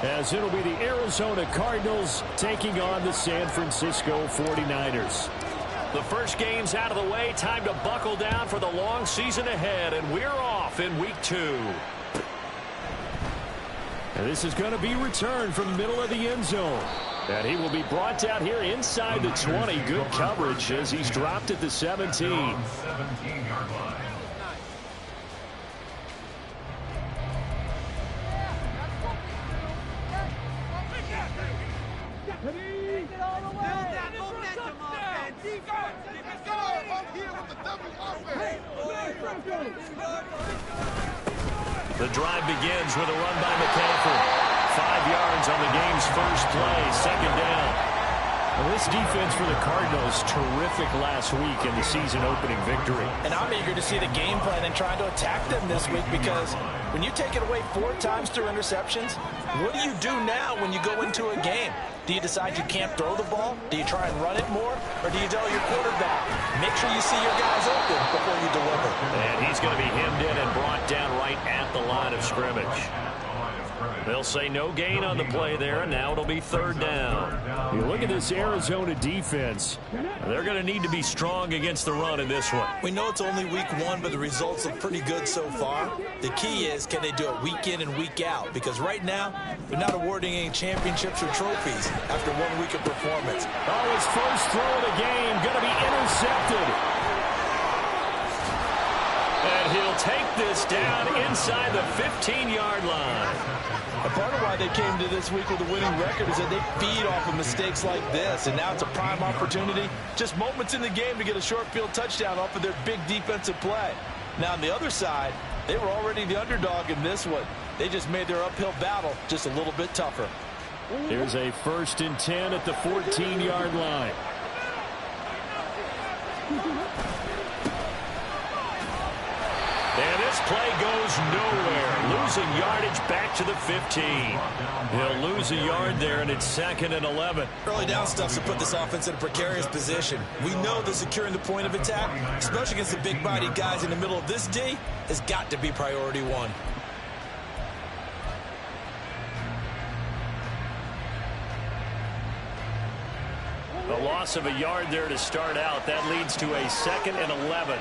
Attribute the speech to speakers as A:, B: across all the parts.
A: as it'll be the Arizona Cardinals taking on the San Francisco 49ers.
B: The first game's out of the way. Time to buckle down for the long season ahead, and we're off in week 2.
A: And this is going to be returned from the middle of the end zone. And he will be brought down here inside the 20. Good coverage as he's dropped at the 17.
B: The drive begins with a run by McCaffrey. 5 yards on the game's first play, second down.
A: Well, this defense for the Cardinals, terrific last week in the season-opening victory.
C: And I'm eager to see the game plan and trying to attack them this week, because when you take it away 4 times through interceptions, what do you do now when you go into a game? Do you decide you can't throw the ball? Do you try and run it more? Or do you tell your quarterback, make sure you see your guys open before you deliver?
B: And he's going to be hemmed in and brought down right at the line of scrimmage. They'll say no gain on the play there, and now it'll be third down.
A: You look at this Arizona defense.
B: They're going to need to be strong against the run in this one.
C: We know it's only week 1, but the results look pretty good so far. The key is, can they do it week in and week out? Because right now, they're not awarding any championships or trophies after 1 week of performance.
A: Oh, his first throw of the game going to be intercepted.
B: And he'll take this down inside the 15-yard line.
C: A part of why they came to this week with a winning record is that they feed off of mistakes like this, and now it's a prime opportunity. Just moments in the game to get a short field touchdown off of their big defensive play. Now on the other side, they were already the underdog in this one. They just made their uphill battle just a little bit tougher.
A: Here's a 1st and 10 at the 14-yard line.
B: And this play goes nowhere. Losing yardage back to the 15. He'll lose a yard there, and it's 2nd and 11.
C: Early down stuff to put this offense in a precarious position. We know that securing the point of attack, especially against the big-bodied guys in the middle of this D, has got to be priority 1.
B: The loss of a yard there to start out. That leads to a 2nd and 11.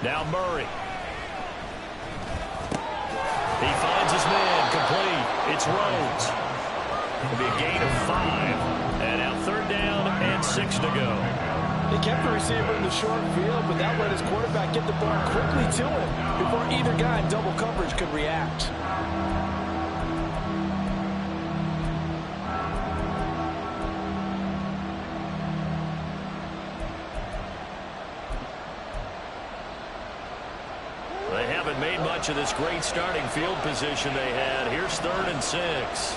B: Now Murray. He finds his man, complete. It's Rhodes. It'll be a gain of 5. And now 3rd down and 6 to go.
C: They kept the receiver in the short field, but that let his quarterback get the ball quickly to him before either guy in double coverage could react.
B: They haven't made much of this great starting field position they had. Here's 3rd and 6.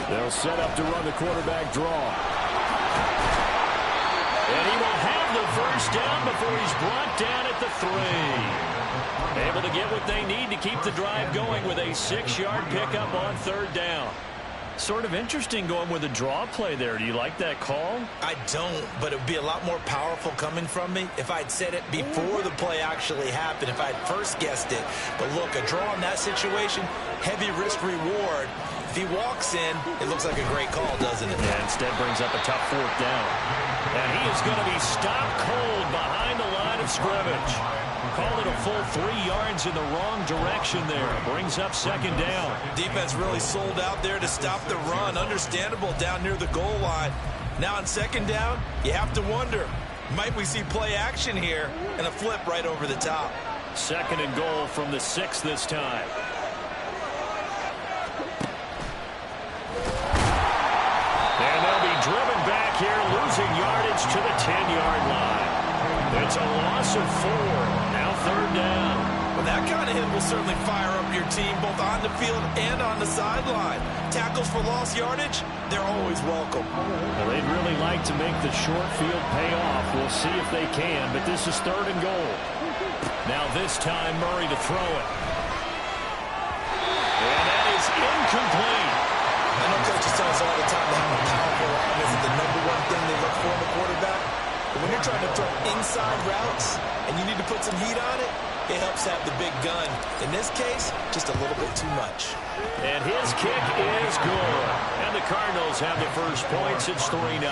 A: They'll set up to run the quarterback draw.
B: And he will have the 1st down before he's brought down at the 3. Able to get what they need to keep the drive going with a 6-yard pickup on 3rd down. Sort of interesting going with a draw play there. Do you like that call?
C: I don't, but it would be a lot more powerful coming from me if I'd said it before the play actually happened, if I'd first guessed it. But look, a draw in that situation, heavy risk reward. If he walks in, it looks like a great call, doesn't it?
B: Yeah, instead brings up a tough 4th down. And he is going to be stopped cold behind the line of scrimmage. Called it a full 3 yards in the wrong direction there. Brings up 2nd down.
C: Defense really sold out there to stop the run. Understandable down near the goal line. Now on 2nd down, you have to wonder, might we see play action here and a flip right over the top?
B: 2nd and goal from the 6 this time. And they'll be driven back here, losing yardage to the 10-yard line. It's a loss of 4. Now 3rd down.
C: Well, that kind of hit will certainly fire up your team, both on the field and on the sideline. Tackles for lost yardage, they're always welcome.
A: Well, they'd really like to make the short field pay off. We'll see if they can, but this is 3rd and goal.
B: Now this time, Murray to throw it. And that is
C: you're trying to throw inside routes and you need to put some heat on it, it helps have the big gun. In this case, just a little bit too much.
B: And his kick is good. And the Cardinals have the first points. It's 3-0.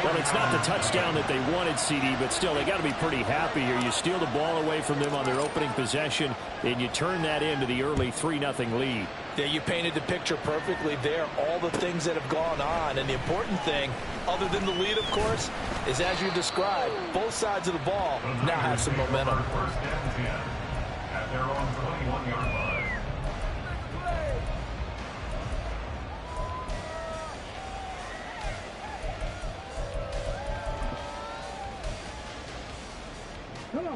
A: Well, it's not the touchdown that they wanted, CD, but still, they got to be pretty happy here. You steal the ball away from them on their opening possession, and you turn that into the early 3-0 lead.
C: Yeah, you painted the picture perfectly there, all the things that have gone on. And the important thing, other than the lead, of course, is as you described, both sides of the ball now have some momentum.
D: First and 10 at their own 21-yard line.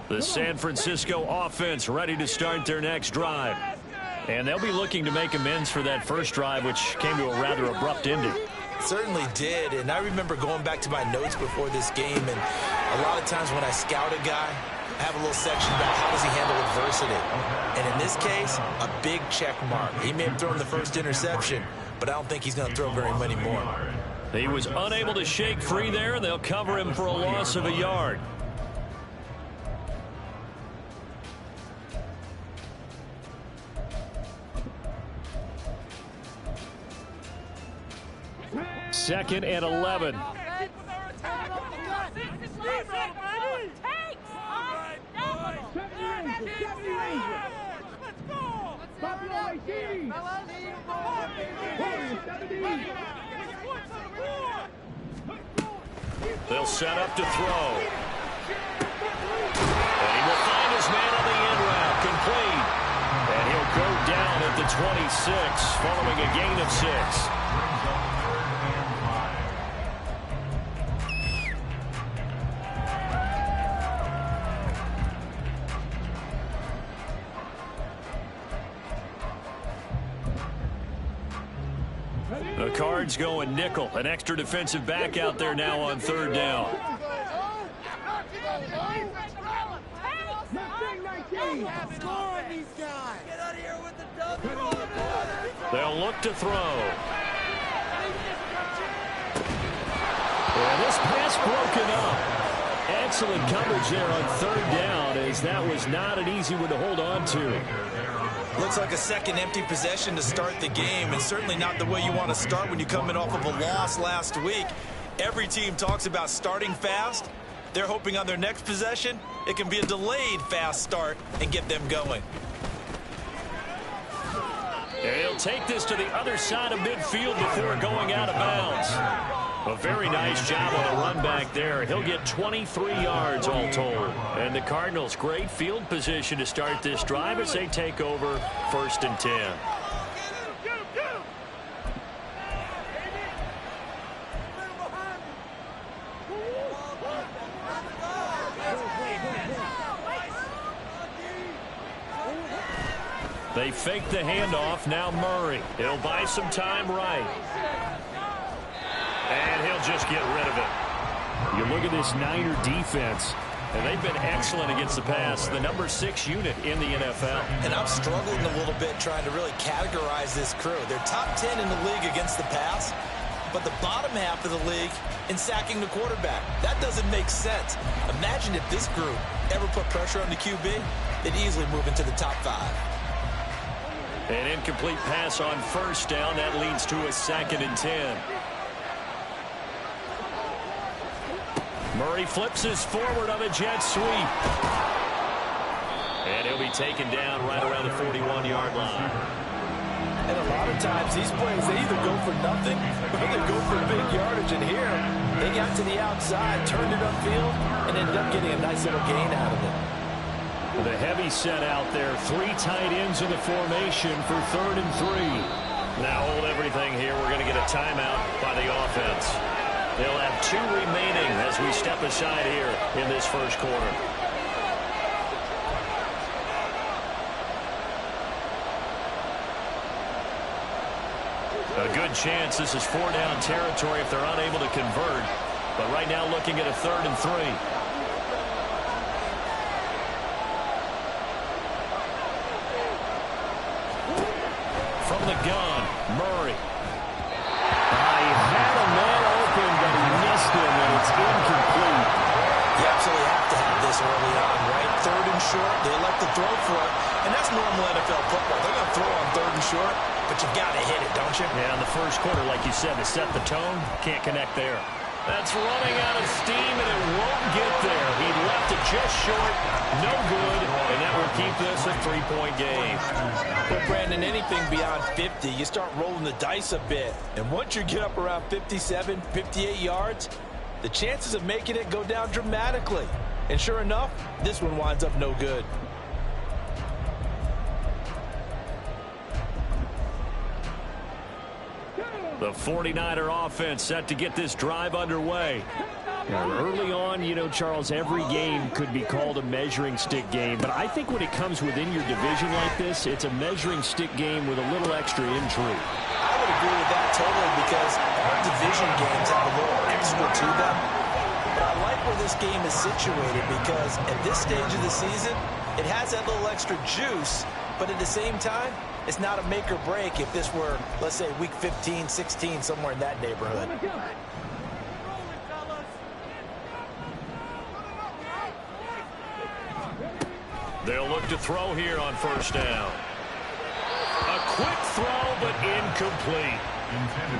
B: The San Francisco offense ready to start their next drive. And they'll be looking to make amends for that first drive, which came to a rather abrupt ending.
C: Certainly did, and I remember going back to my notes before this game, and a lot of times when I scout a guy, I have a little section about how does he handle adversity. And in this case, a big check mark. He may have thrown the first interception, but I don't think he's going to throw very many more.
B: He was unable to shake free there, and they'll cover him for a loss of a yard.
A: Second and 11.
B: They'll set up to throw. And he will find his man on the end route, complete. And he'll go down at the 26, following a gain of 6. The Cards going nickel. An extra defensive back out there now on third down. They'll look to throw.
A: And this pass broken up. Excellent coverage there on third down, as that was not an easy one to hold on to.
C: Looks like a second empty possession to start the game, and certainly not the way you want to start when you're coming off of a loss last week. Every team talks about starting fast. They're hoping on their next possession, it can be a delayed fast start and get them going.
B: He'll take this to the other side of midfield before going out of bounds. A very nice job on the run back there. He'll get 23 yards all told. And the Cardinals, great field position to start this drive as they take over first and 10. They fake the handoff. Now Murray. He'll buy some time right. And he'll just get rid of it.
A: You look at this Niner defense,
B: and they've been excellent against the pass, the number 6 unit in the NFL.
C: And I'm struggling a little bit trying to really categorize this crew. They're top 10 in the league against the pass, but the bottom half of the league in sacking the quarterback. That doesn't make sense. Imagine if this group ever put pressure on the QB, they'd easily move into the top 5.
B: An incomplete pass on first down. That leads to a second and 10. Murray flips his forward on a jet sweep. And he'll be taken down right around the 41-yard line.
C: And a lot of times these plays, they either go for nothing or they go for big yardage. And here, they got to the outside, turned it upfield, and ended up getting a nice little gain out of it.
A: The heavy set out there. 3 tight ends in the formation for third and 3.
B: Now hold everything here. We're going to get a timeout by the offense. They'll have 2 remaining as we step aside here in this first quarter. A good chance this is 4-down territory if they're unable to convert. But right now looking at a third and 3. From the gun, Murray.
A: He had a man open, but he missed him, and it's incomplete.
C: short. They elect to throw for it. And that's normal NFL football. They're going to throw on 3rd and short, but you've got to hit it, don't you?
B: Yeah, in the first quarter, like you said, to set the tone, can't connect there. That's running out of steam, and it won't get there. He left it just short, no good, and that will keep this a 3-point game.
C: Well, Brandon, anything beyond 50, you start rolling the dice a bit. And once you get up around 57, 58 yards, the chances of making it go down dramatically. And sure enough, this one winds up no good.
B: The 49er offense set to get this drive underway.
A: Now, early on, you know, Charles, every game could be called a measuring stick game. But I think when it comes within your division like this, it's a measuring stick game with a little extra intrigue.
C: I would agree with that totally because all division games have a little extra to them. But I like where this game is situated because at this stage of the season, it has that little extra juice. But at the same time, it's not a make or break if this were, let's say, week 15, 16, somewhere in that neighborhood.
B: They'll look to throw here on 1st down. A quick throw, but incomplete.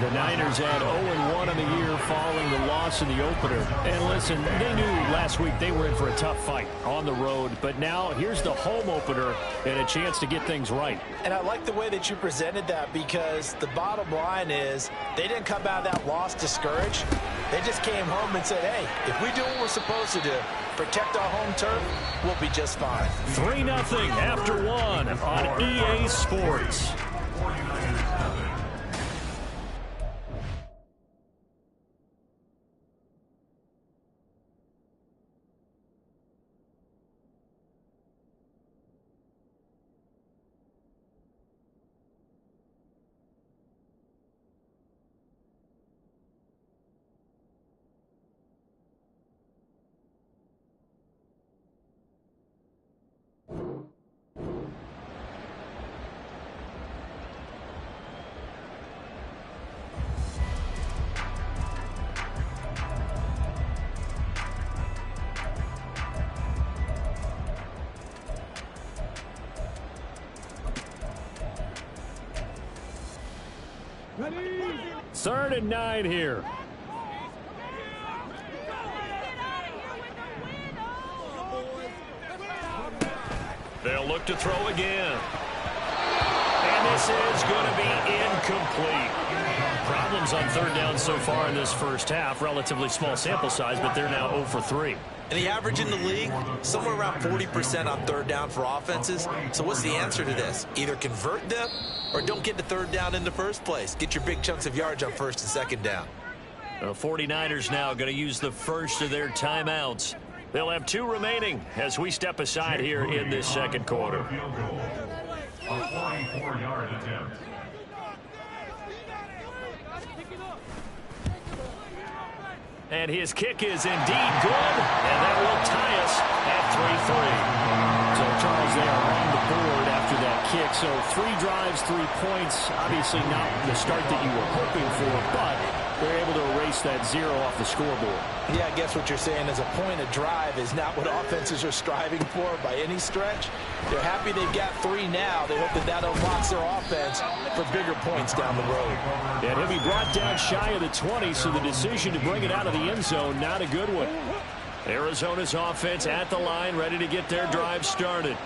A: The Niners had 0-1 on the year following the loss in the opener. And listen, they knew last week they were in for a tough fight on the road. But now here's the home opener and a chance to get things right.
C: And I like the way that you presented that because the bottom line is they didn't come out of that loss discouraged. They just came home and said, hey, if we do what we're supposed to do, protect our home turf, we'll be just fine.
B: 3-0 after 1 on EA Sports.
A: Ready? 3rd and 9 here.
B: They'll look to throw again. And this is going to be incomplete. Problems on 3rd down so far in this first half. Relatively small sample size, but they're now 0 for 3.
C: And the average in the league, somewhere around 40% on 3rd down for offenses. So what's the answer to this? Either convert them or don't get to 3rd down in the first place. Get your big chunks of yards on 1st and 2nd down.
B: The 49ers now going to use the first of their timeouts. They'll have 2 remaining as we step aside here in this 2nd quarter.
D: A 44-yard attempt.
B: And his kick is indeed good, and that will tie us at 3-3.
A: So, Charles, they are on the board after that kick. So 3 drives, 3 points. Obviously not the start that you were hoping for, but they're able to erase that 0 off the scoreboard.
C: Yeah, I guess what you're saying is a point of drive is not what offenses are striving for by any stretch. They're happy they've got 3 now. They hope that that unlocks their offense for bigger points down the road.
A: And he'll be brought down shy of the 20, so the decision to bring it out of the end zone, not a good one.
B: Arizona's offense at the line, ready to get their drive started.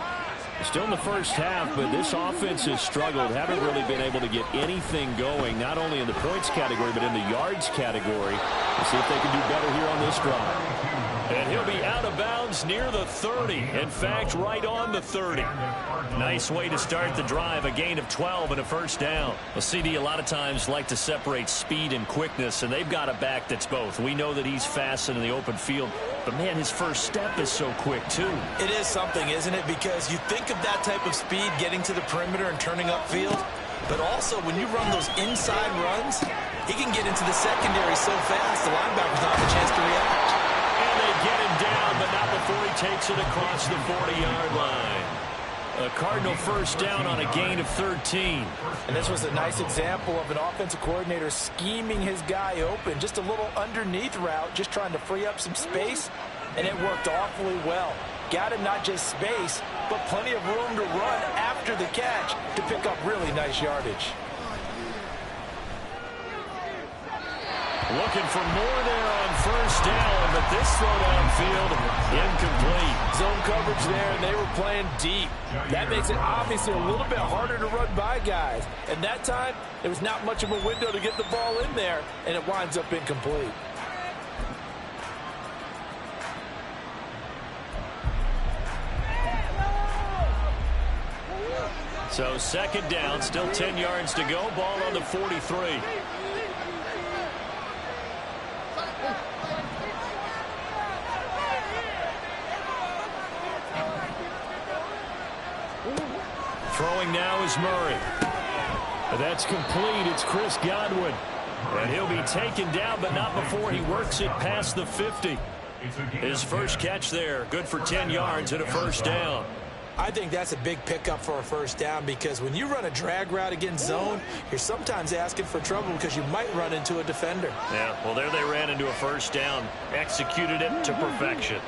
A: Still in the first half, but this offense has struggled. Haven't really been able to get anything going, not only in the points category, but in the yards category. We'll see if they can do better here on this drive.
B: And he'll be out of bounds near the 30. In fact, right on the 30. Nice way to start the drive, a gain of 12 and a 1st down. Well, CD, a lot of times like to separate speed and quickness, and they've got a back that's both. We know that he's fast in the open field, but, man, his first step is so quick, too.
C: It is something, isn't it? Because you think of that type of speed getting to the perimeter and turning upfield, but also when you run those inside runs, he can get into the secondary so fast the linebackers don't have a chance to react.
B: And they get him down, but not before he takes it across the 40-yard line. A Cardinal 1st down on a gain of 13.
C: And this was a nice example of an offensive coordinator scheming his guy open. Just a little underneath route, just trying to free up some space, and it worked awfully well. got him not just space, but plenty of room to run after the catch to pick up really nice yardage.
B: Looking for more there on first down, but this throw downfield incomplete.
C: Zone coverage there, and they were playing deep. That makes it obviously a little bit harder to run by guys. And that time, there was not much of a window to get the ball in there, and it winds up incomplete.
B: So second down, still 10 yards to go. Ball on the 43. Throwing now is Murray.
A: That's complete. It's Chris Godwin.
B: And he'll be taken down, but not before he works it past the 50. His first catch there, good for 10 yards and a first down.
C: I think that's a big pickup for a first down because when you run a drag route against zone, you're sometimes asking for trouble because you might run into a defender.
B: Yeah, well, there they ran into a first down, executed it to perfection.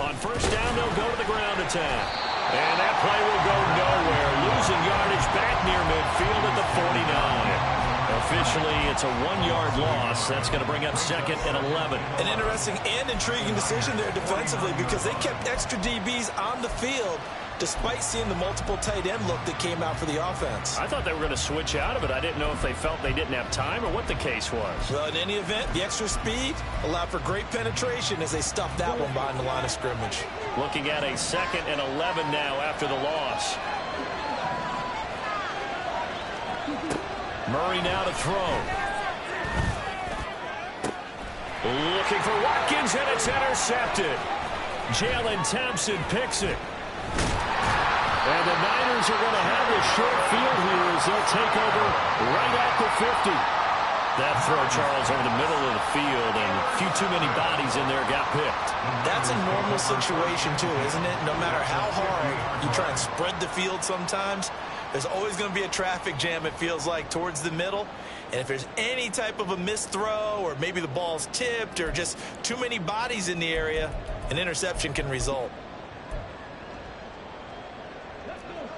B: On first down, they'll go to the ground attack. And that play will go nowhere. Losing yardage back near midfield at the 49. Officially, it's a 1-yard loss. That's going to bring up second and 11.
C: An interesting and intriguing decision there defensively because they kept extra DBs on the field despite seeing the multiple tight end look that came out for the offense.
B: I thought they were going to switch out of it. I didn't know if they felt they didn't have time or what the case was.
C: Well, in any event, the extra speed allowed for great penetration as they stuffed that one behind the line of scrimmage.
B: Looking at a second and 11 now after the loss. Murray now to throw. Looking for Watkins, and it's intercepted. Jalen Thompson picks it.
A: And the Niners are going to have a short field here as they'll take over right at the 50.
B: That throw, Charles, over the middle of the field, and a few too many bodies in there got picked.
C: That's a normal situation, too, isn't it? No matter how hard you try and spread the field sometimes, there's always going to be a traffic jam, it feels like, towards the middle. And if there's any type of a missed throw or maybe the ball's tipped or just too many bodies in the area, an interception can result.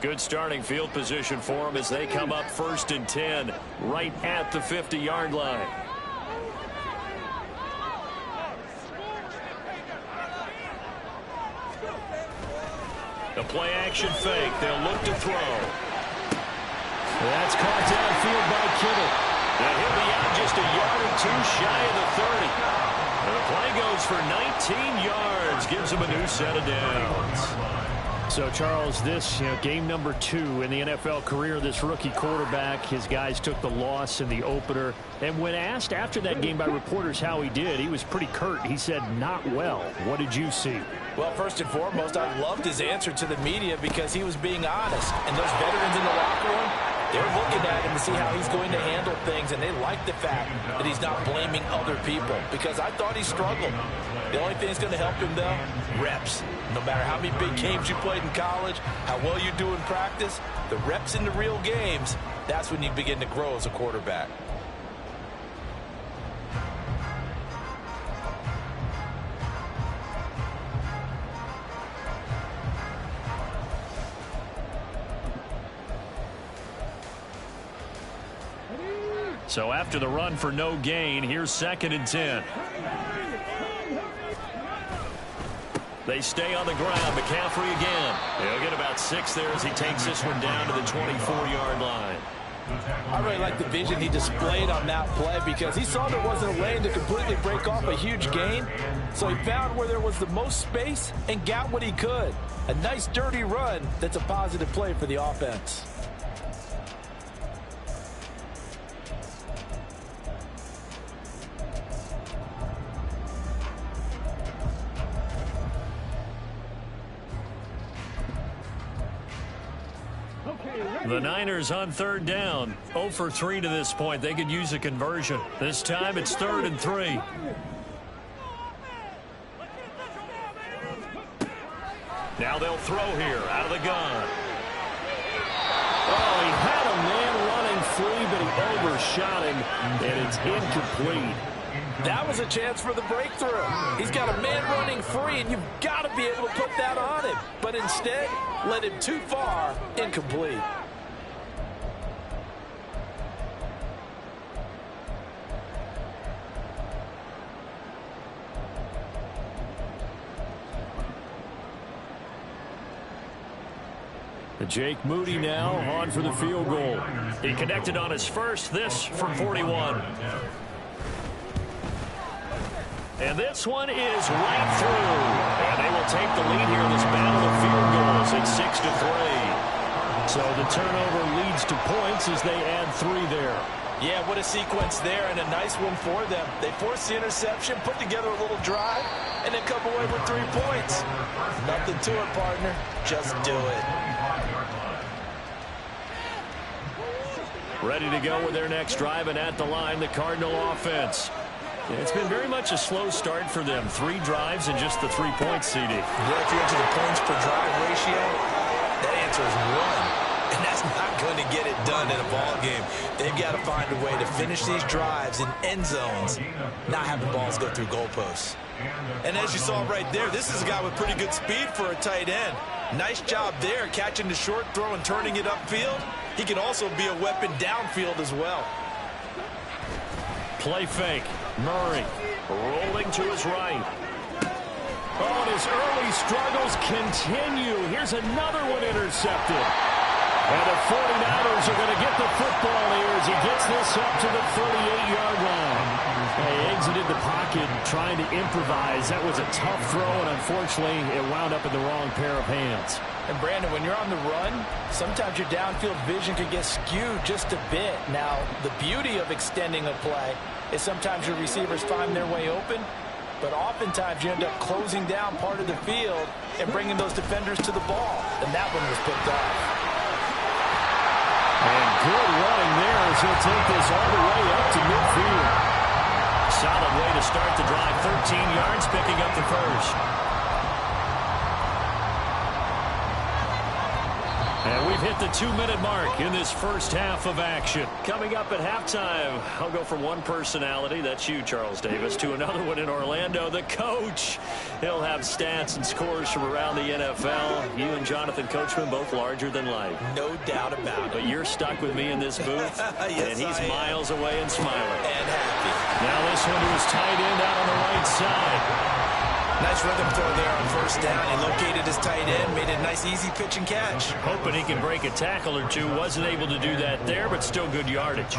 B: Good starting field position for them as they come up first and 10 right at the 50-yard line. The play action fake. They'll look to throw.
A: That's caught downfield by Kittle.
B: And he'll be out just a yard or two shy of the 30. And the play goes for 19 yards. Gives him a new set of downs.
A: So, Charles, this game number 2 in the NFL career, this rookie quarterback, his guys took the loss in the opener. And when asked after that game by reporters how he did, he was pretty curt. He said, not well. What did you see?
C: Well, first and foremost, I loved his answer to the media because he was being honest. And those veterans in the locker room, they're looking at him to see how he's going to handle things, and they like the fact that he's not blaming other people because I thought he struggled. The only thing that's going to help him, though, reps. No matter how many big games you played in college, how well you do in practice, the reps in the real games, that's when you begin to grow as a quarterback.
B: So after the run for no gain, here's second and 10. They stay on the ground. McCaffrey again. He'll get about 6 there as he takes this one down to the 24-yard line.
C: I really like the vision he displayed on that play because he saw there wasn't a lane to completely break off a huge gain. So he found where there was the most space and got what he could. A nice dirty run that's a positive play for the offense.
B: The Niners on third down. 0 for 3 to this point. They could use a conversion. This time it's 3rd and 3. Now they'll throw here out of the gun.
A: Oh, he had a man running free, but he overshot him, and it's incomplete.
C: That was a chance for the breakthrough. He's got a man running free, and you've got to be able to put that on him. But instead, led him too far, incomplete.
A: Jake Moody now on for the field goal.
B: He connected on his first, this from 41. And this one is right through. And they will take the lead here in this battle of field goals at 6-3.
A: So the turnover leads to points as they add 3 there.
C: Yeah, what a sequence there, and a nice one for them. They forced the interception, put together a little drive, and then come away with 3 points. Nothing to it, partner. Just do it.
B: Ready to go with their next drive, and at the line, the Cardinal offense. It's been very much a slow start for them. 3 drives and just the 3 points, CD.
C: Yeah, if you enter the points per drive ratio, that answer is 1. And that's not going to get it done in a ball game. They've got to find a way to finish these drives in end zones, not having balls go through goalposts. And as you saw right there, this is a guy with pretty good speed for a tight end. Nice job there, catching the short throw and turning it upfield. He can also be a weapon downfield as well.
B: Play fake. Murray rolling to his right.
A: Oh, and his early struggles continue. Here's another one intercepted. And the 49ers are going to get the football here as he gets this up to the 38-yard line. They exited the pocket trying to improvise. That was a tough throw, and unfortunately, it wound up in the wrong pair of hands.
C: And, Brandon, when you're on the run, sometimes your downfield vision can get skewed just a bit. Now, the beauty of extending a play is sometimes your receivers find their way open, but oftentimes you end up closing down part of the field and bringing those defenders to the ball. And that one was picked off.
A: And good running there as he'll take this all the way up to midfield.
B: Solid way to start the drive. 13 yards, picking up the first. And we've hit the 2-minute mark in this first half of action. Coming up at halftime, I'll go from one personality, that's you, Charles Davis, to another one in Orlando, the coach. He'll have stats and scores from around the NFL. You and Jonathan Coachman both larger than life.
C: No doubt about it.
B: But you're stuck with me in this booth,
C: yes,
B: and he's miles away and smiling.
C: And happy.
A: Now this one to his tight end out on the right side.
C: Nice rhythm throw there on first down. He located his tight end, made a nice easy pitch and catch.
B: Hoping he can break a tackle or two. Wasn't able to do that there, but still good yardage.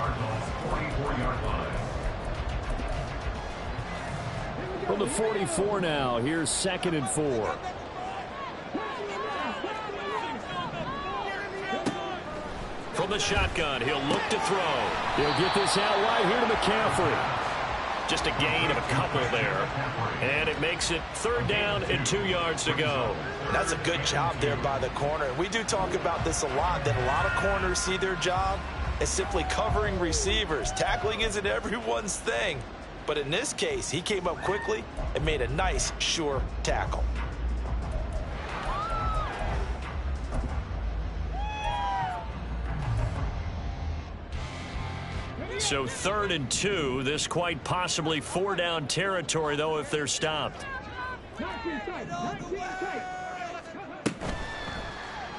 A: From the 44 now, here's 2nd and 4.
B: From the shotgun, he'll look to throw.
A: He'll get this out right here to McCaffrey.
B: Just a gain of a couple there. And it makes it 3rd down and 2 yards to go.
C: That's a good job there by the corner. We do talk about this a lot, that a lot of corners see their job as simply covering receivers. Tackling isn't everyone's thing. But in this case, he came up quickly and made a nice, sure tackle.
B: So 3rd and 2. This quite possibly 4-down territory, though, if they're stopped.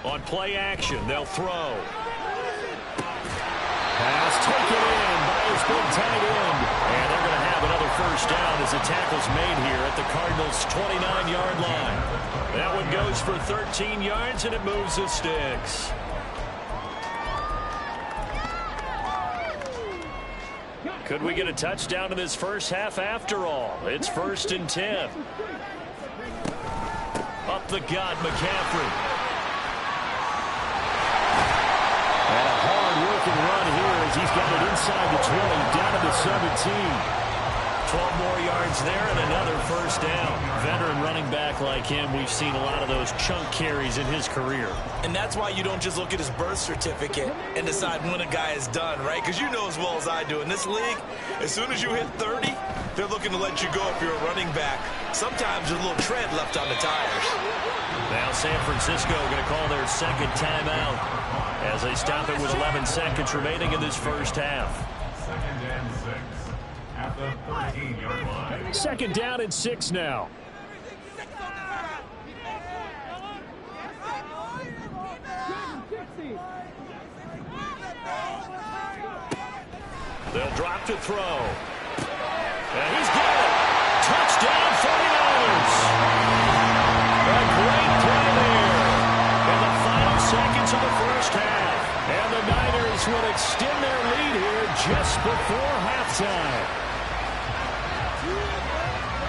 B: On play action, they'll throw.
A: Pass taken in by his big tight end.
B: And they're going to have another first down as the tackle's made here at the Cardinals' 29-yard line. That one goes for 13 yards, and it moves the sticks. Could we get a touchdown in this first half after all? It's 1st and 10. Up the gut, McCaffrey.
A: And a hard-working run here as he's got it inside the 20, down to the 17.
B: 12 more yards there and another first down. Veteran running back like him, we've seen a lot of those chunk carries in his career.
C: And that's why you don't just look at his birth certificate and decide when a guy is done, right? Because you know as well as I do, in this league, as soon as you hit 30, they're looking to let you go if you're a running back. Sometimes there's a little tread left on the tires.
B: Now San Francisco going to call their 2nd timeout as they stop it with 11 seconds remaining in this first half.
D: 2nd and 6. at the 13-yard line.
A: Second down and 6 now.
B: They'll drop to throw. And he's got it. Touchdown 49ers. A great play there in the final seconds of the first half.
A: And the Niners will extend their lead here just before halftime.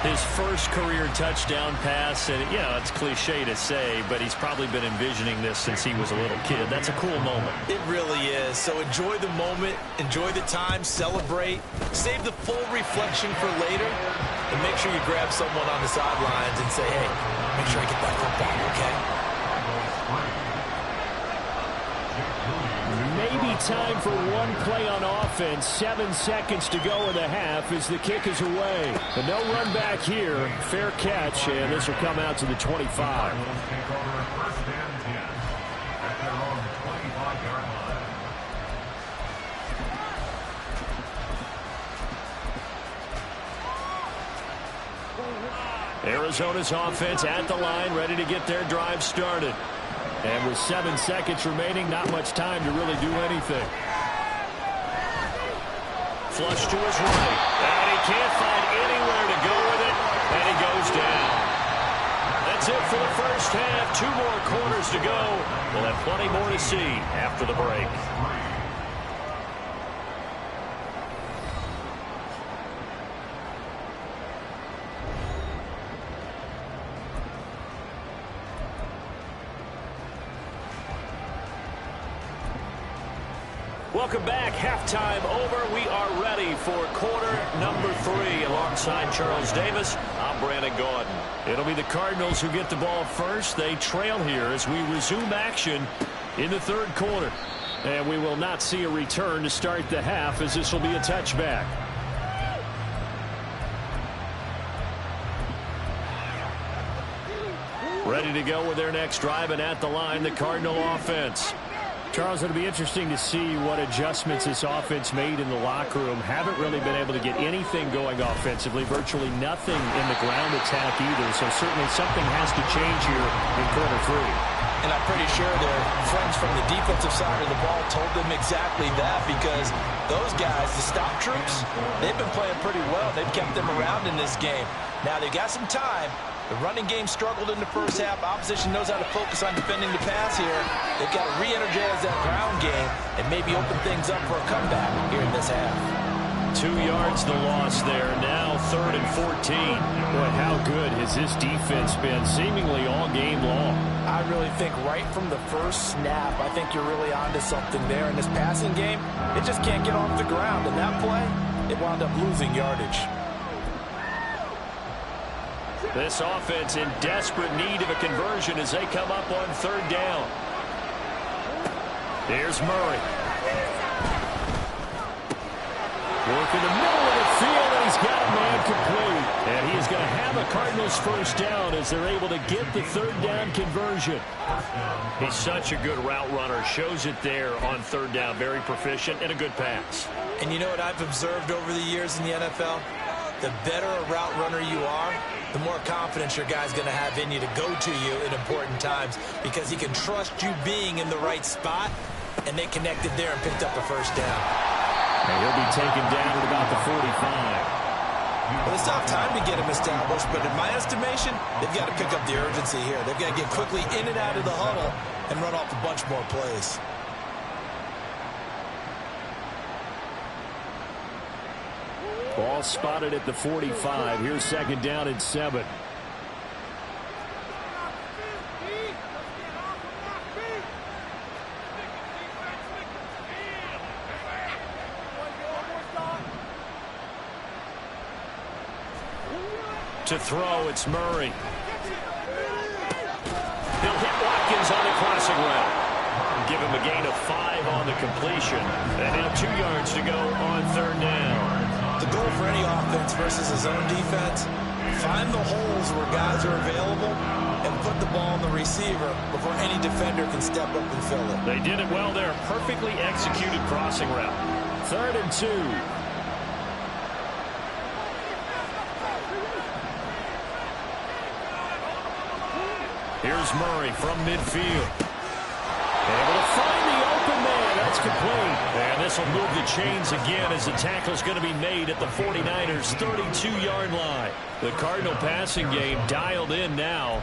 B: His first career touchdown pass, and it's cliche to say, but he's probably been envisioning this since he was a little kid. That's a cool moment.
C: It really is. So enjoy the moment, enjoy the time, celebrate, save the full reflection for later, and make sure you grab someone on the sidelines and say, hey, make sure I get that football, okay?
A: Maybe time for one play on offense. 7 seconds to go in the half as the kick is away. But no run back here. Fair catch, and this will come out to the 25. Arizona's offense at the line, ready to get their drive started. And with 7 seconds remaining, not much time to really do anything.
B: Flush to his right. And he can't find anywhere to go with it. And he goes down. That's it for the first half. 2 more quarters to go. We'll have plenty more to see after the break. Welcome back. Halftime over. We are ready for quarter number 3. Alongside Charles Davis, I'm Brandon Gordon.
A: It'll be the Cardinals who get the ball first. They trail here as we resume action in the third quarter. And we will not see a return to start the half, as this will be a touchback. Ready to go with their next drive, and at the line, the Cardinal offense. Charles, it'll be interesting to see what adjustments this offense made in the locker room. Haven't really been able to get anything going offensively. Virtually nothing in the ground attack either. So certainly something has to change here in quarter 3.
C: And I'm pretty sure their friends from the defensive side of the ball told them exactly that, because those guys, the stop troops, they've been playing pretty well. They've kept them around in this game. Now they've got some time. The running game struggled in the first half. Opposition knows how to focus on defending the pass here. They've got to re-energize that ground game and maybe open things up for a comeback here in this half.
A: 2 yards the loss there. Now 3rd and 14. Boy, how good has this defense been seemingly all game long?
C: I really think right from the first snap, I think you're really onto something there. In this passing game, it just can't get off the ground. And that play, it wound up losing yardage.
A: This offense in desperate need of a conversion as they come up on 3rd down. Here's Murray. Work in the middle of the field, and he's got a man complete. And he is going to have a Cardinals first down as they're able to get the 3rd down conversion. He's such a good route runner. Shows it there on 3rd down. Very proficient and a good pass.
C: And you know what I've observed over the years in the NFL? The better a route runner you are, the more confidence your guy's going to have in you to go to you in important times, because he can trust you being in the right spot, and they connected there and picked up a first down.
A: And he'll be taken down at about the 45.
C: Well, it's not time to get him established, but in my estimation, they've got to pick up the urgency here. They've got to get quickly in and out of the huddle and run off a bunch more plays.
A: Ball spotted at the 45. Here's 2nd down and 7. To throw, it's Murray. He'll hit Watkins on the crossing route. Give him a gain of 5 on the completion. And now 2 yards to go on 3rd down.
C: The goal for any offense versus a zone defense, find the holes where guys are available and put the ball on the receiver before any defender can step up and fill it.
A: They did it well there. Perfectly executed crossing route. 3rd and 2.
B: Here's Murray from midfield. Able to find the open man. That's complete. And this will move the chains again as the tackle's going to be made at the 49ers' 32-yard line. The Cardinal passing game dialed in now.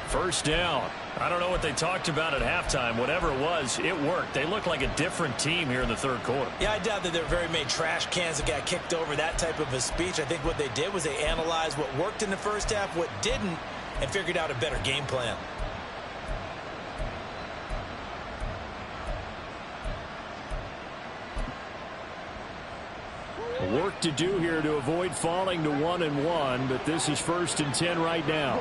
B: First down. I don't know what they talked about at halftime. Whatever it was, it worked. They look like a different team here in the third quarter.
C: Yeah, I doubt that there were very many trash cans that got kicked over, that type of a speech. I think what they did was they analyzed what worked in the first half, what didn't, and figured out a better game plan.
A: Work to do here to avoid falling to 1-1, but this is 1st and 10 right now.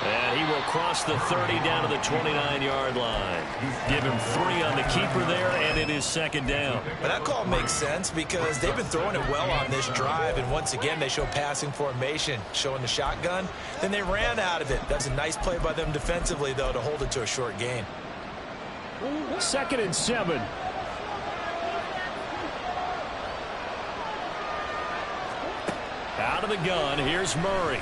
B: And he will cross the 30 down to the 29-yard line. Give him 3 on the keeper there, and it is 2nd down.
C: But that call makes sense because they've been throwing it well on this drive, and once again they show passing formation, showing the shotgun. Then they ran out of it. That's a nice play by them defensively, though, to hold it to a short gain.
A: 2nd and 7.
B: Out of the gun, here's Murray.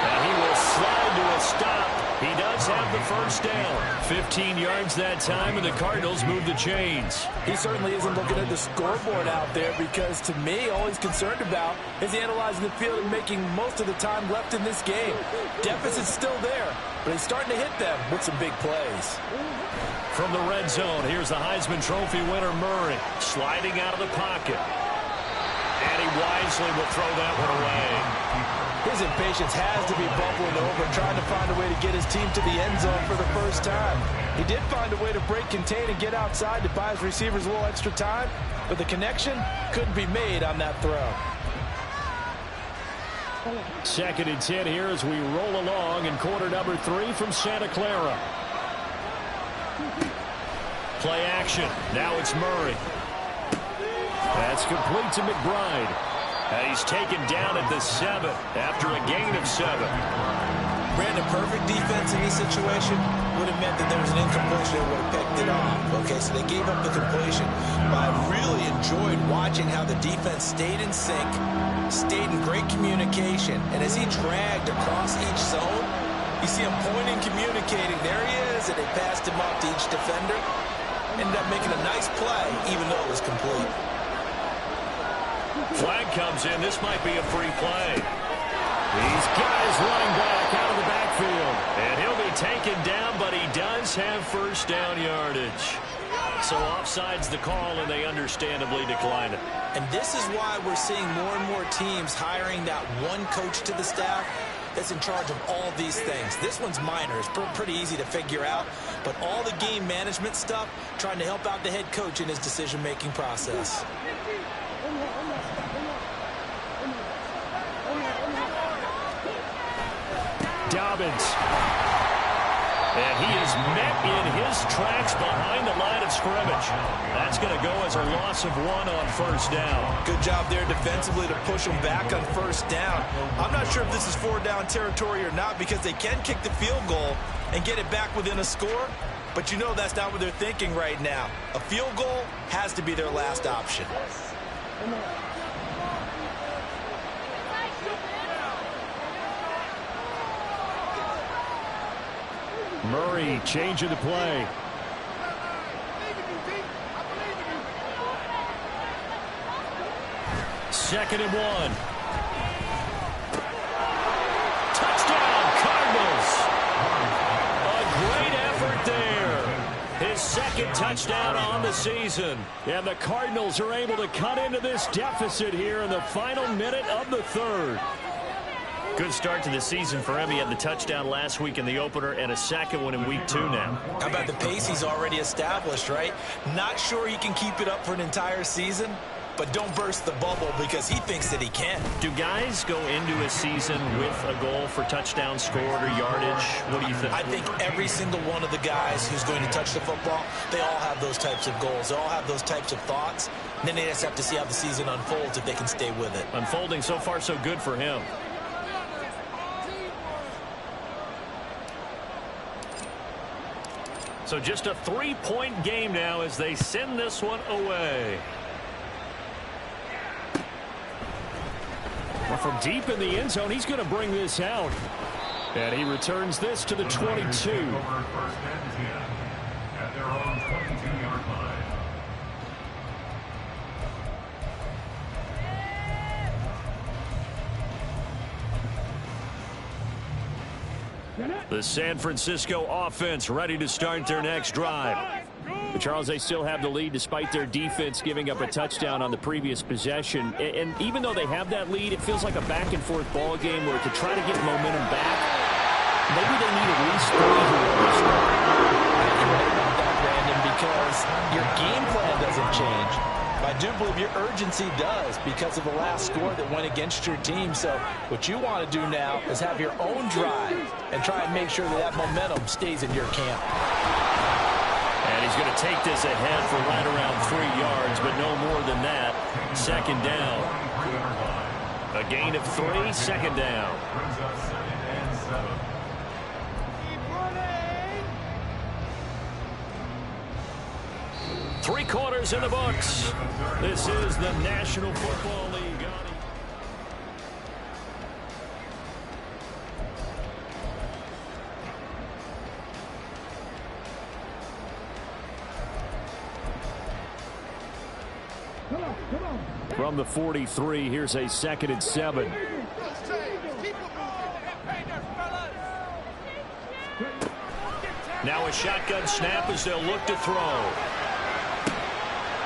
B: And he will slide to a stop. He does have the first down. 15 yards that time, and the Cardinals move the chains.
C: He certainly isn't looking at the scoreboard out there because, to me, all he's concerned about is analyzing the field and making most of the time left in this game. Deficit's still there, but he's starting to hit them with some big plays.
B: From the red zone, here's the Heisman Trophy winner, Murray, sliding out of the pocket. And he wisely will throw that one away.
C: His impatience has to be bubbling over, trying to find a way to get his team to the end zone for the first time. He did find a way to break contain and get outside to buy his receivers a little extra time, but the connection couldn't be made on that throw.
A: 2nd and 10 here as we roll along in quarter number 3 from Santa Clara.
B: Play action. Now it's Murray.
A: That's complete to McBride.
B: And he's taken down at the 7 after a gain of 7.
C: Ran a perfect defense in this situation. Would have meant that there was an incompletion that would have picked it off. Okay, so they gave up the completion. But I really enjoyed watching how the defense stayed in sync, stayed in great communication. And as he dragged across each zone, you see him pointing, communicating. There he is, and they passed him off to each defender. Ended up making a nice play, even though it was complete.
B: Flag comes in. This might be a free play.
A: He's got his running back out of the backfield.
B: And he'll be taken down, but he does have first down yardage. So offside's the call, and they understandably decline it.
C: And this is why we're seeing more and more teams hiring that one coach to the staff that's in charge of all these things. This one's minor. It's pretty easy to figure out. But all the game management stuff, trying to help out the head coach in his decision-making process.
A: Dobbins.
B: And he is met in his tracks behind the line of scrimmage. That's going to go as a loss of 1 on first down.
C: Good job there defensively to push him back on first down. I'm not sure if this is 4-down territory or not because they can kick the field goal and get it back within a score. But you know that's not what they're thinking right now. A field goal has to be their last option.
A: Murray changing the play.
B: Second and 1. Touchdown, Cardinals. A great effort there. His second touchdown on the season.
A: And the Cardinals are able to cut into this deficit here in the final minute of the 3rd.
B: Good start to the season for him. He had the touchdown last week in the opener and a second one in week 2 now.
C: How about the pace he's already established, right? Not sure he can keep it up for an entire season, but don't burst the bubble because he thinks that he can.
B: Do guys go into a season with a goal for touchdown scored or yardage? What do you think?
C: I think every single one of the guys who's going to touch the football, they all have those types of goals. They all have those types of thoughts. And then they just have to see how the season unfolds if they can stay with it.
B: Unfolding so far so good for him. So just a 3-point game now as they send this one away.
A: Well, from deep in the end zone, he's going to bring this out. And he returns this to the 22.
D: First and 10 at their own 22-yard line.
B: The San Francisco offense ready to start their next drive.
A: But Charles, they still have the lead despite their defense giving up a touchdown on the previous possession. And even though they have that lead, it feels like a back-and-forth ball game where to try to get momentum back, maybe they need at least 3 here to start.
C: You're right about that, Brandon, because your game plan doesn't change. I do believe your urgency does because of the last score that went against your team. So what you want to do now is have your own drive and try and make sure that momentum stays in your camp.
B: And he's going to take this ahead for right around 3 yards, but no more than that. Second down. A gain of 3, second down. 3 quarters in the books. This is the National Football League.
A: From the 43, here's a 2nd and 7.
B: Now a shotgun snap as they'll look to throw.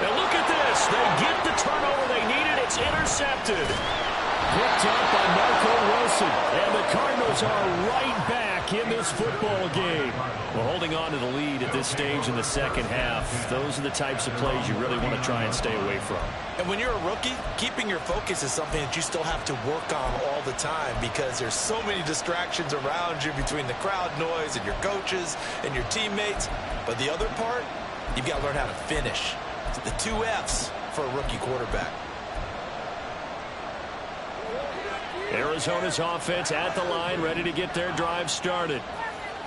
B: And look at this. They get the turnover they needed. It's intercepted.
A: Picked up by Marco Wilson. And the Cardinals are right back in this football game.
B: Well, holding on to the lead at this stage in the second half, those are the types of plays you really want to try and stay away from.
C: And when you're a rookie, keeping your focus is something that you still have to work on all the time because there's so many distractions around you between the crowd noise and your coaches and your teammates. But the other part, you've got to learn how to finish. It's the 2 F's for a rookie quarterback.
B: Arizona's offense at the line, ready to get their drive started.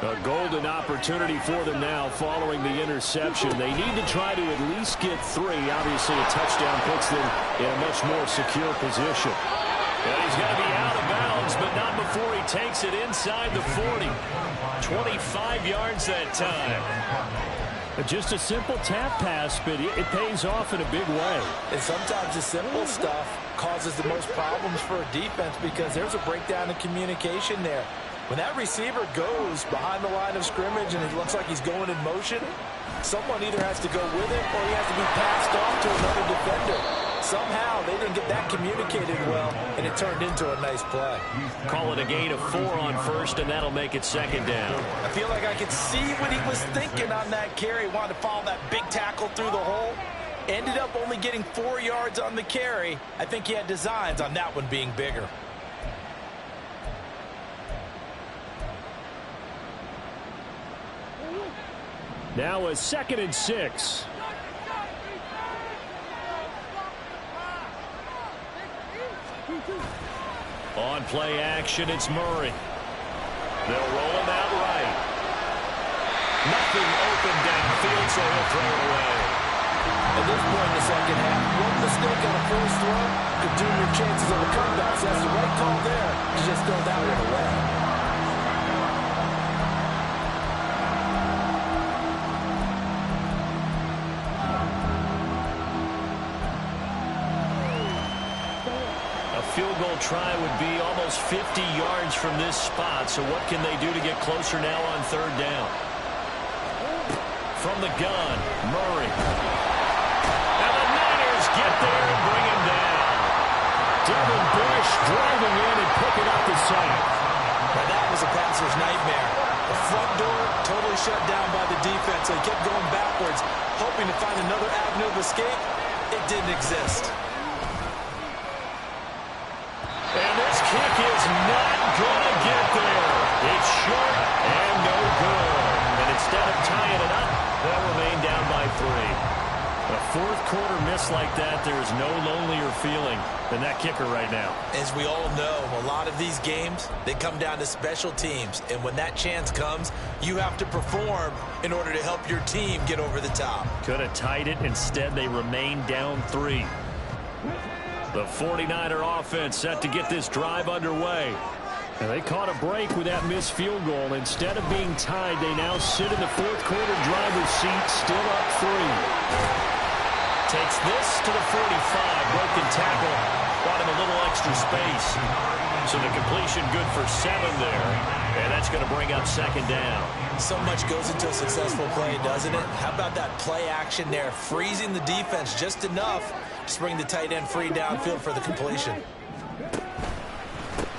A: A golden opportunity for them now following the interception. They need to try to at least get 3. Obviously, a touchdown puts them in a much more secure position.
B: And he's going to be out of bounds, but not before he takes it inside the 40. 25 yards that time.
A: Just a simple tap pass, but it pays off in a big way.
C: And sometimes the simple stuff causes the most problems for a defense because there's a breakdown in communication there. When that receiver goes behind the line of scrimmage and it looks like he's going in motion, someone either has to go with him or he has to be passed off to another defender. Somehow they didn't get that communicated well, and it turned into a nice play.
B: Call it a gain of 4 on first, and that'll make it second down.
C: I feel like I could see what he was thinking on that carry. Wanted to follow that big tackle through the hole. Ended up only getting 4 yards on the carry. I think he had designs on that one being bigger.
A: Now a 2nd and 6.
B: On play action, it's Murray. They'll roll him out right. Nothing open downfield, so he'll throw it away.
C: At this point in the second half, one mistake on a first throw could doom your chances of a comeback. So that's the right call there to just throw that one away.
B: Field goal try would be almost 50 yards from this spot. So what can they do to get closer now on 3rd down? From the gun, Murray. And the Niners get there and bring him down.
A: Devin Bush driving in and picking up the sack.
C: Now that was a passer's nightmare. The front door totally shut down by the defense. They kept going backwards, hoping to find another avenue of escape. It didn't exist.
B: And this kick is not going to get there. It's short and no good. And instead of tying it up, they'll remain down by 3.
A: A 4th quarter miss like that, there is no lonelier feeling than that kicker right now.
C: As we all know, a lot of these games, they come down to special teams. And when that chance comes, you have to perform in order to help your team get over the top.
A: Could have tied it. Instead, they remain down 3.
B: The 49er offense set to get this drive underway.
A: And they caught a break with that missed field goal. Instead of being tied, they now sit in the fourth quarter driver's seat, still up 3.
B: Takes this to the 45. Broken tackle. Brought him a little extra space. So the completion good for 7 there. And that's going to bring up second down.
C: So much goes into a successful play, doesn't it? How about that play action there? Freezing the defense just enough to bring the tight end free downfield for the completion.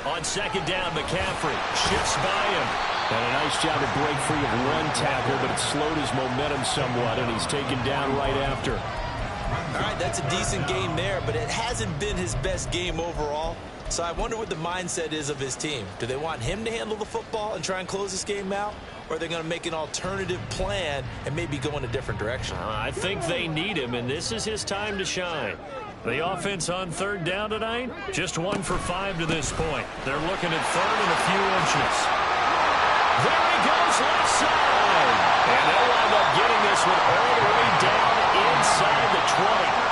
B: On second down, McCaffrey shifts by him.
A: And a nice job to break free of one tackle, but it slowed his momentum somewhat, and he's taken down right after.
C: All right, that's a decent game there, but it hasn't been his best game overall. So I wonder what the mindset is of his team. Do they want him to handle the football and try and close this game out? Or are they going to make an alternative plan and maybe go in a different direction?
B: I think they need him, and this is his time to shine. The offense on third down tonight, just 1 for 5 to this point. They're looking at third and a few inches. There he goes, left side. And they'll wind up getting this one all the way down inside the 20.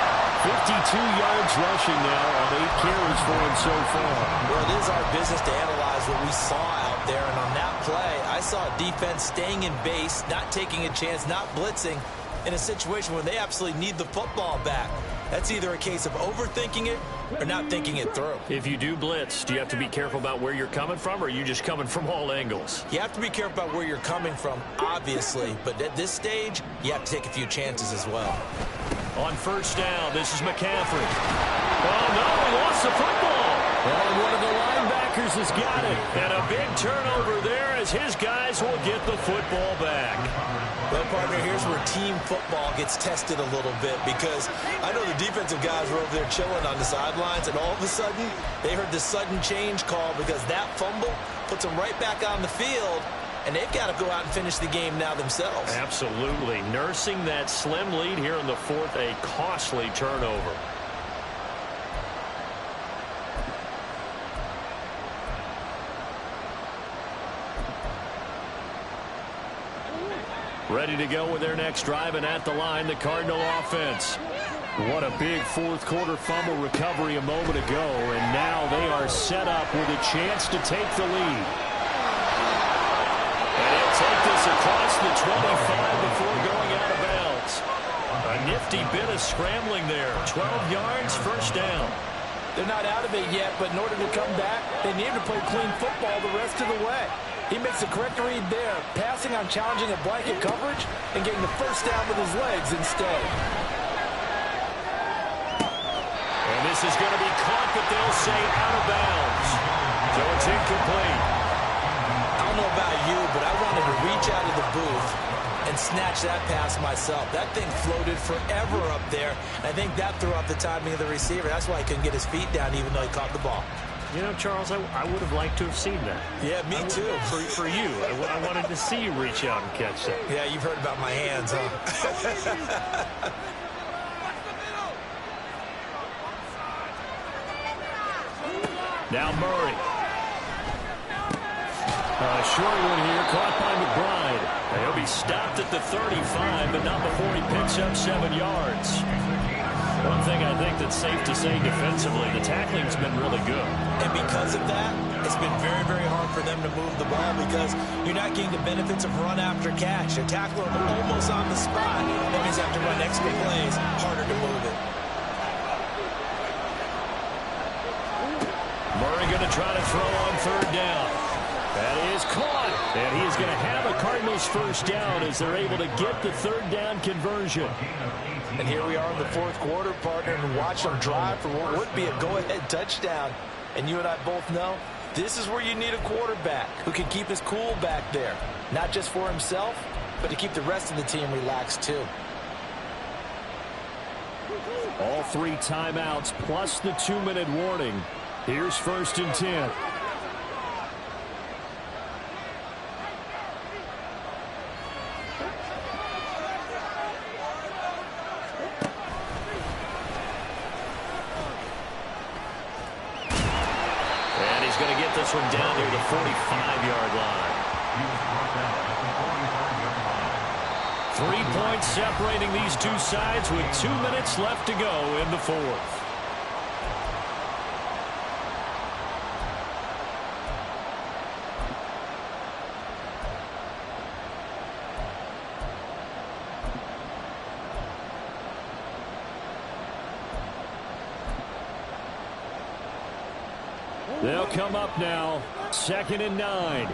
A: 52 yards rushing now on 8 carries for him so far.
C: Well, it is our business to analyze what we saw out there, and on that play, I saw a defense staying in base, not taking a chance, not blitzing, in a situation where they absolutely need the football back. That's either a case of overthinking it or not thinking it through.
B: If you do blitz, do you have to be careful about where you're coming from, or are you just coming from all angles?
C: You have to be careful about where you're coming from, obviously, but at this stage, you have to take a few chances as well.
B: On first down, this is McCaffrey. Oh, no, he lost the football.
A: And one of the linebackers has got it.
B: And a big turnover there as his guys will get the football back.
C: Well, partner, here's where team football gets tested a little bit, because I know the defensive guys were over there chilling on the sidelines, and all of a sudden, they heard the sudden change call because that fumble puts them right back on the field, and they've got to go out and finish the game now themselves.
B: Absolutely. Nursing that slim lead here in the fourth, a costly turnover. Ready to go with their next drive, and at the line, the Cardinal offense.
A: What a big fourth quarter fumble recovery a moment ago, and now they are set up with a chance to take the lead.
B: And he'll take this across the 25 before going out of bounds. A nifty bit of scrambling there. 12 yards, first down.
C: They're not out of it yet, but in order to come back, they need to play clean football the rest of the way. He makes a correct read there, passing on challenging a blanket coverage and getting the first down with his legs instead.
B: And this is going to be caught, but they'll say out of bounds. So it's incomplete.
C: I don't know about you, but I wanted to reach out of the booth and snatch that pass myself. That thing floated forever up there. And I think that threw off the timing of the receiver. That's why he couldn't get his feet down even though he caught the ball.
B: You know, Charles, I would have liked to have seen that.
C: Yeah, me too.
B: For you. I wanted to see you reach out and catch that.
C: Yeah, you've heard about my hands, huh?
A: Now Murray. Short one here, caught by McBride.
B: He'll be stopped at the 35, but not before he picks up 7 yards. One thing I think that's safe to say defensively, the tackling's been really good.
C: And because of that, it's been very, very hard for them to move the ball because you're not getting the benefits of run after catch. You're tackling them almost on the spot. That means you have to run extra plays, harder to move it.
B: Murray going to try to throw on third down.
A: That is caught. And he is going to have a Cardinals first down as they're able to get the third down conversion.
C: And here we are in the fourth quarter, partner, and watch them drive for what would be a go-ahead touchdown. And you and I both know this is where you need a quarterback who can keep his cool back there. Not just for himself, but to keep the rest of the team relaxed too.
A: All 3 timeouts plus the 2-minute warning. Here's 1st and 10.
B: This one down near the 45-yard line. 3 points separating these two sides with 2 minutes left to go in the fourth.
A: They'll come up now, 2nd and 9.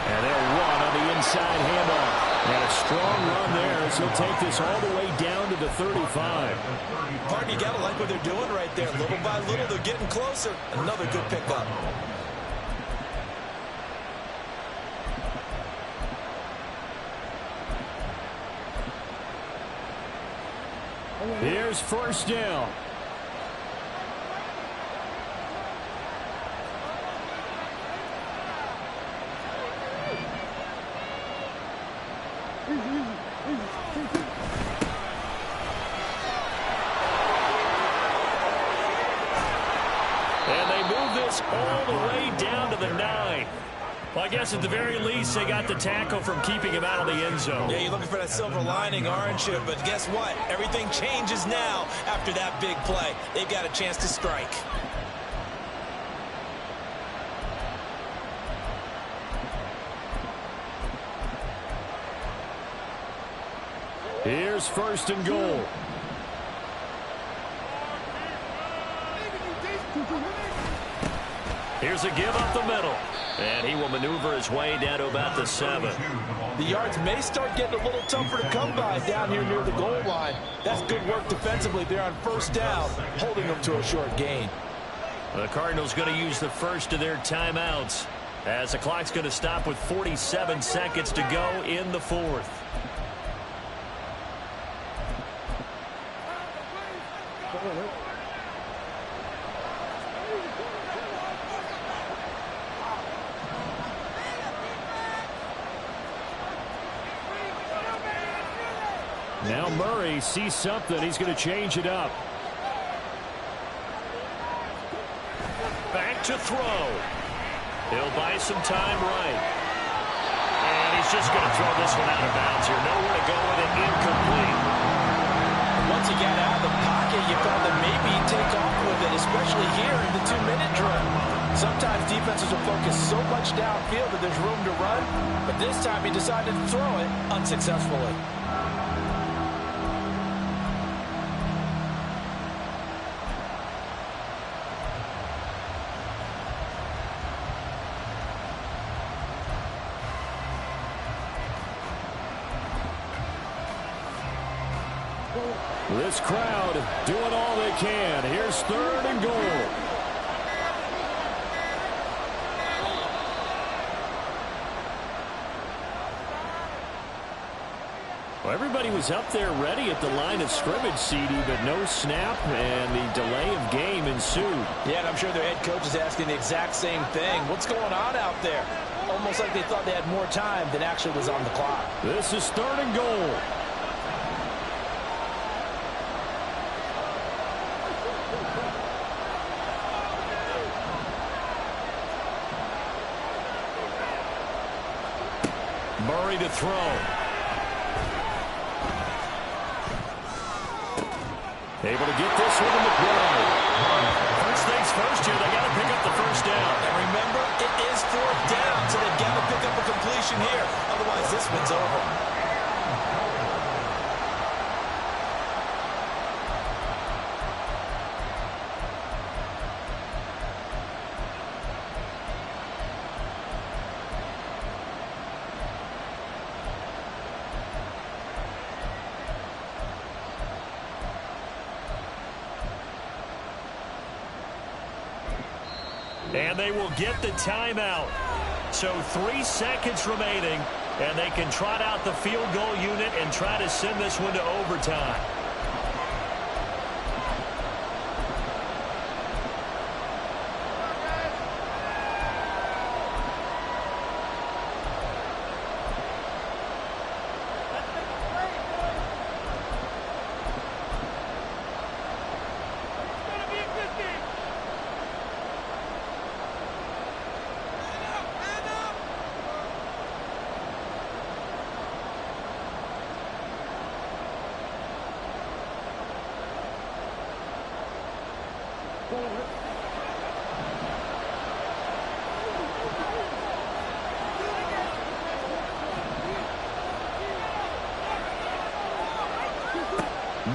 A: And they'll run on the inside handoff. And a strong run there as he'll take this all the way down to the 35.
C: Pardon, you got to like what they're doing right there. Little by little, they're getting closer. Another good pickup.
A: Here's 1st down.
B: And they move this all the way down to the 9. Well, I guess at the very least, they got the tackle from keeping him out of the end zone.
C: Yeah, you're looking for that silver lining, aren't you? But guess what? Everything changes now after that big play. They've got a chance to strike.
A: Here's 1st and goal.
B: Here's a give up the middle. And he will maneuver his way down to about the 7.
C: The yards may start getting a little tougher to come by down here near the goal line. That's good work defensively there on 1st down, holding them to a short gain.
B: The Cardinals going to use the first of their timeouts as the clock's going to stop with 47 seconds to go in the 4th.
A: Now Murray sees something. He's going to change it up.
B: Back to throw. He'll buy some time right. And he's just going to throw this one out of bounds here. Nowhere to go with it. Incomplete.
C: Once he got out of the pocket, you thought that maybe he'd take off with it, especially here in the 2-minute drill. Sometimes defenses will focus so much downfield that there's room to run, but this time he decided to throw it unsuccessfully.
A: This crowd doing all they can. Here's 3rd and goal. Well, everybody was up there ready at the line of scrimmage, CD, but no snap, and the delay of game ensued.
C: Yeah, and I'm sure their head coach is asking the exact same thing. What's going on out there? Almost like they thought they had more time than actually was on the clock.
A: This is 3rd and goal. Murray to throw. Able to get this one to McBride.
B: First things first here, they got to pick up the 1st down.
C: And remember, it is 4th down, so they've got to pick up a completion here. Otherwise, this one's over.
B: And they will get the timeout. So 3 seconds remaining, and they can trot out the field goal unit and try to send this one to overtime.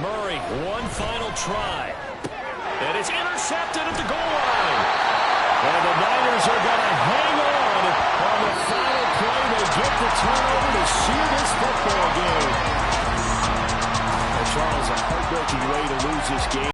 B: Murray, one final try. And it's intercepted at the goal line.
A: And the Niners are going to hang on the final play. They get the turnover to seal this football game. And Charles, a heartbreaking way to lose this game.